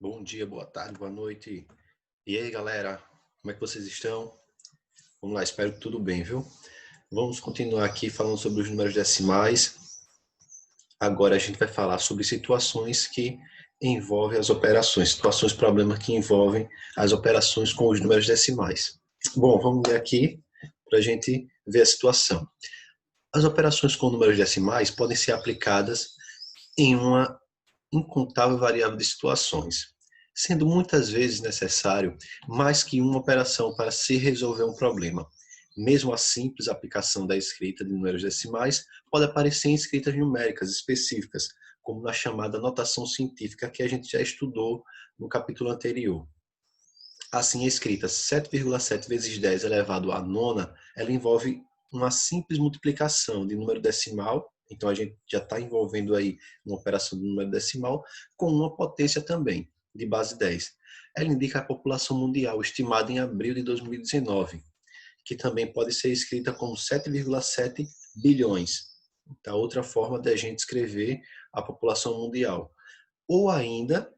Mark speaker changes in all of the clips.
Speaker 1: Bom dia, boa tarde, boa noite. E aí, galera, como é que vocês estão? Vamos lá, espero que tudo bem, viu? Vamos continuar aqui falando sobre os números decimais. Agora a gente vai falar sobre situações que envolvem as operações, situações, problemas que envolvem as operações com os números decimais. Bom, vamos ver aqui para a gente ver a situação. As operações com números decimais podem ser aplicadas em uma incontável variável de situações, sendo muitas vezes necessário mais que uma operação para se resolver um problema. Mesmo a simples aplicação da escrita de números decimais pode aparecer em escritas numéricas específicas, como na chamada notação científica que a gente já estudou no capítulo anterior. Assim, a escrita 7,7 vezes 10 elevado à nona, ela envolve uma simples multiplicação de número decimal, então a gente já está envolvendo aí uma operação de número decimal, com uma potência também, de base 10. Ela indica a população mundial estimada em abril de 2019, que também pode ser escrita como 7,7 bilhões. Então, outra forma de a gente escrever a população mundial. Ou ainda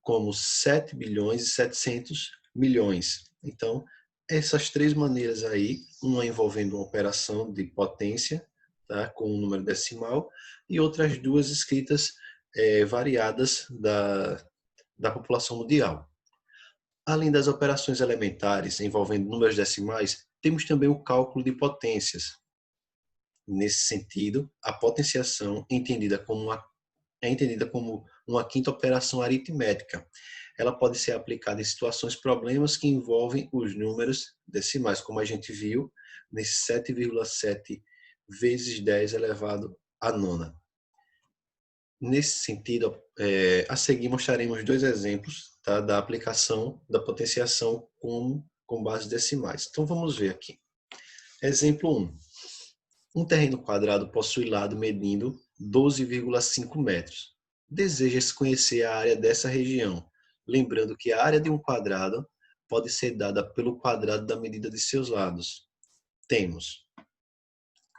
Speaker 1: como 7 bilhões e 700 milhões. Então, essas três maneiras aí, uma envolvendo uma operação de potência, tá, com um número decimal, e outras duas escritas variadas da população mundial. Além das operações elementares envolvendo números decimais, temos também o cálculo de potências. Nesse sentido, a potenciação é entendida como uma quinta operação aritmética. Ela pode ser aplicada em situações, problemas que envolvem os números decimais, como a gente viu nesse 7,7 vezes 10 elevado à nona. Nesse sentido, a seguir mostraremos dois exemplos, tá, da aplicação da potenciação com bases decimais. Então vamos ver aqui. Exemplo 1. Um terreno quadrado possui lado medindo 12,5 metros. Deseja-se conhecer a área dessa região, lembrando que a área de um quadrado pode ser dada pelo quadrado da medida de seus lados. Temos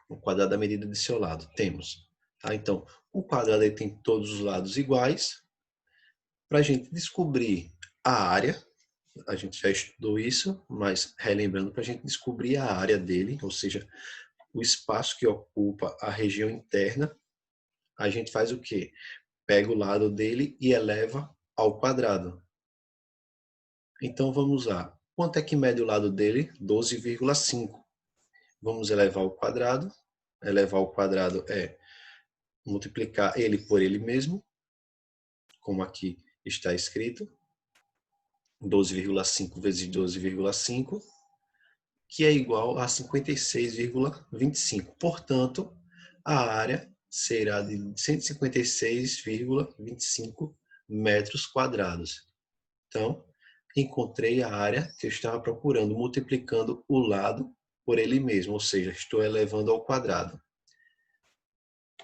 Speaker 1: o quadrado da medida de seu lado. Temos. Tá? Então, o quadrado ele tem todos os lados iguais. Para a gente descobrir a área, a gente já estudou isso, mas relembrando, para a gente descobrir a área dele, ou seja, o espaço que ocupa a região interna, a gente faz o quê? Pega o lado dele e eleva ao quadrado. Então vamos lá. Quanto é que mede o lado dele? 12,5. Vamos elevar ao quadrado. Elevar ao quadrado é multiplicar ele por ele mesmo, como aqui está escrito. 12,5 vezes 12,5, que é igual a 56,25. Portanto, a área será de 156,25 metros quadrados. Então, encontrei a área que eu estava procurando, multiplicando o lado por ele mesmo, ou seja, estou elevando ao quadrado.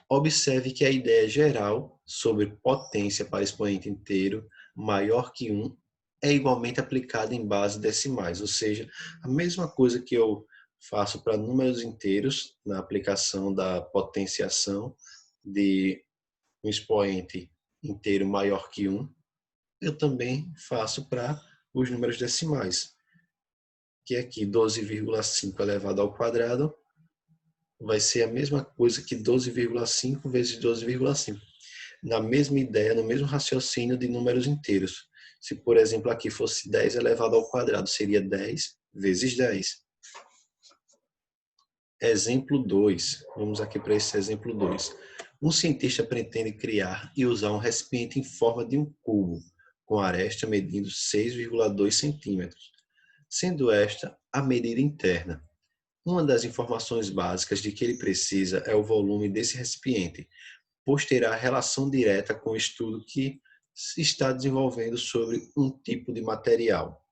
Speaker 1: Observe que a ideia geral sobre potência para expoente inteiro maior que 1 é igualmente aplicada em bases decimais, ou seja, a mesma coisa que eu faço para números inteiros na aplicação da potenciação de um expoente inteiro maior que 1, eu também faço para os números decimais, que aqui 12,5 elevado ao quadrado vai ser a mesma coisa que 12,5 vezes 12,5. Na mesma ideia, no mesmo raciocínio de números inteiros. Se, por exemplo, aqui fosse 10 elevado ao quadrado, seria 10 vezes 10. Exemplo 2. Vamos aqui para esse exemplo 2. Um cientista pretende criar e usar um recipiente em forma de um cubo, com aresta medindo 6,2 centímetros, sendo esta a medida interna. Uma das informações básicas de que ele precisa é o volume desse recipiente, pois terá relação direta com o estudo que se está desenvolvendo sobre um tipo de material.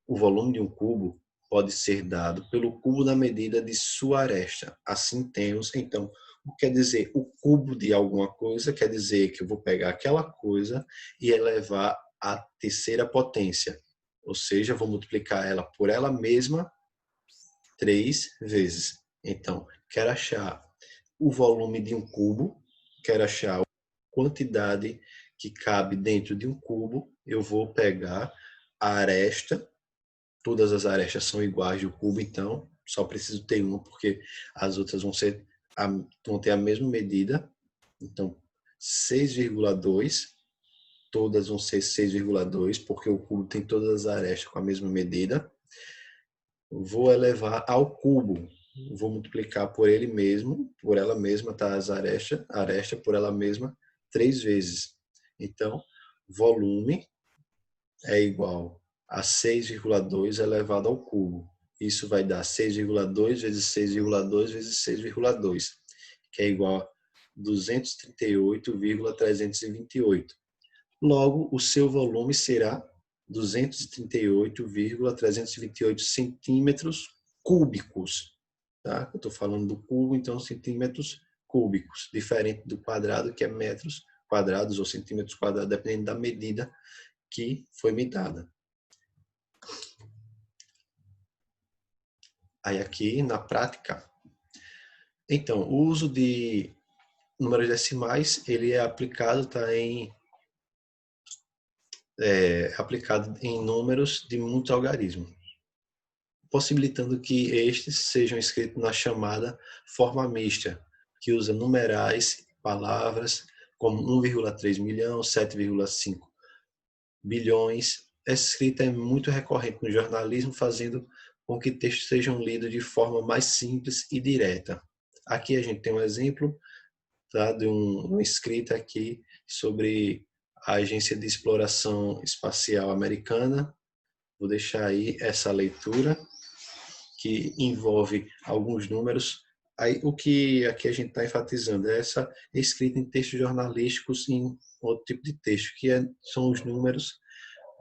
Speaker 1: O volume de um cubo pode ser dado pelo cubo da medida de sua aresta. Assim temos, então, o que quer dizer o cubo de alguma coisa, quer dizer que eu vou pegar aquela coisa e elevar à terceira potência. Ou seja, vou multiplicar ela por ela mesma 3 vezes. Então, quero achar o volume de um cubo, quero achar a quantidade que cabe dentro de um cubo, eu vou pegar a aresta, todas as arestas são iguais do cubo, então só preciso ter uma, porque as outras vão ter a mesma medida. Então, 6,2, todas vão ser 6,2, porque o cubo tem todas as arestas com a mesma medida. Vou elevar ao cubo, vou multiplicar por ele mesmo, por ela mesma, tá? As aresta por ela mesma 3 vezes. Então, volume é igual a 6,2 elevado ao cubo. Isso vai dar 6,2 vezes 6,2 vezes 6,2, que é igual a 238,328. Logo, o seu volume será 238,328 centímetros cúbicos. Tá? Eu estou falando do cubo, então centímetros cúbicos, diferente do quadrado, que é metros quadrados ou centímetros quadrados, dependendo da medida que foi me dada. Aí aqui, na prática, então, o uso de números decimais, ele é aplicado, aplicado em números de muitos algarismos, possibilitando que estes sejam escritos na chamada forma mista, que usa numerais, palavras, como 1,3 milhão, 7,5 bilhões. Essa escrita é muito recorrente no jornalismo, fazendo com que textos sejam lidos de forma mais simples e direta. Aqui a gente tem um exemplo, tá, de uma escrita aqui sobre a Agência de Exploração Espacial Americana. Vou deixar aí essa leitura, que envolve alguns números. Aí, o que aqui a gente está enfatizando é essa escrita em textos jornalísticos, em outro tipo de texto, que são os números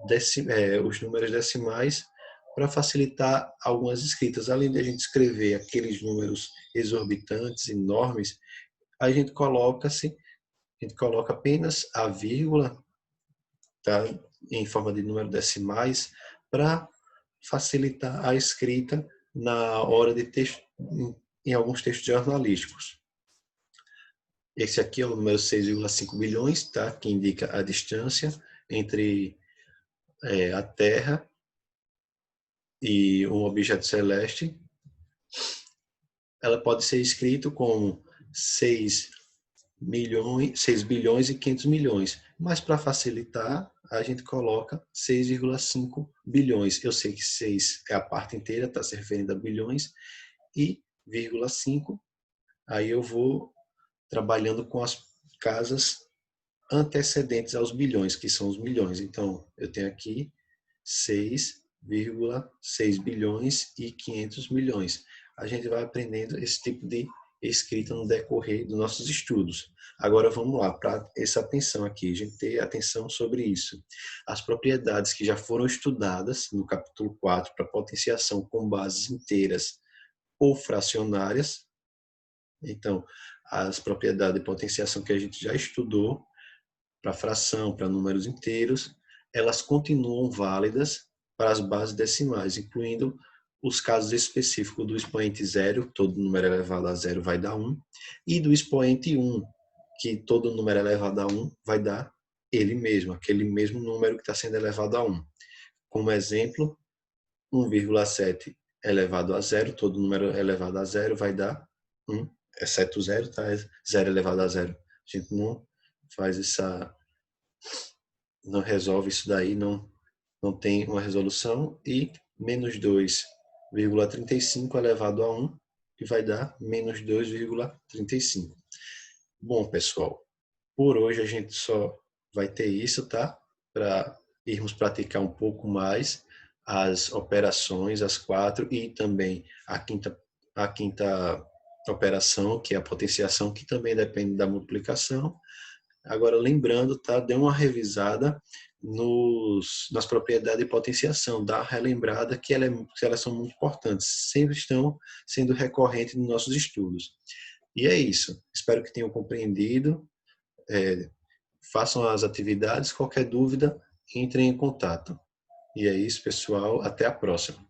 Speaker 1: decimais, para facilitar algumas escritas. Além de a gente escrever aqueles números exorbitantes, enormes, a gente coloca apenas a vírgula, tá, em forma de número decimais, para facilitar a escrita na hora de texto, em alguns textos jornalísticos. Esse aqui é o número 6,5 bilhões, tá, que indica a distância entre a Terra e um objeto celeste. Ela pode ser escrito como 6 bilhões e 500 milhões, mas para facilitar, a gente coloca 6,5 bilhões. Eu sei que 6 é a parte inteira, está se referindo a bilhões, e 0,5, aí eu vou trabalhando com as casas antecedentes aos bilhões, que são os milhões. Então, eu tenho aqui 6,6 bilhões e 500 milhões. A gente vai aprendendo esse tipo de escrita no decorrer dos nossos estudos. Agora vamos lá, para essa atenção aqui, a gente ter atenção sobre isso. As propriedades que já foram estudadas no capítulo 4 para potenciação com bases inteiras ou fracionárias. Então, as propriedades de potenciação que a gente já estudou para fração, para números inteiros, elas continuam válidas para as bases decimais, incluindo os casos específicos do expoente zero, todo número elevado a zero vai dar 1, e do expoente 1, que todo número elevado a 1 vai dar ele mesmo, aquele mesmo número que está sendo elevado a 1. Como exemplo, 1,7 elevado a zero, todo número elevado a zero vai dar 1, exceto o zero, tá? 0 elevado a zero. A gente não faz não resolve isso daí, não tem uma resolução. E menos 2,35 elevado a 1, que vai dar menos 2,35. Bom, pessoal, por hoje a gente só vai ter isso, tá? Para irmos praticar um pouco mais as operações, as 4, e também a quinta operação, que é a potenciação, que também depende da multiplicação. Agora, lembrando, tá? Dê uma revisada nas propriedades de potenciação, dá uma relembrada que elas são muito importantes, sempre estão sendo recorrentes nos nossos estudos. E é isso. Espero que tenham compreendido. Façam as atividades. Qualquer dúvida, entrem em contato. E é isso, pessoal. Até a próxima.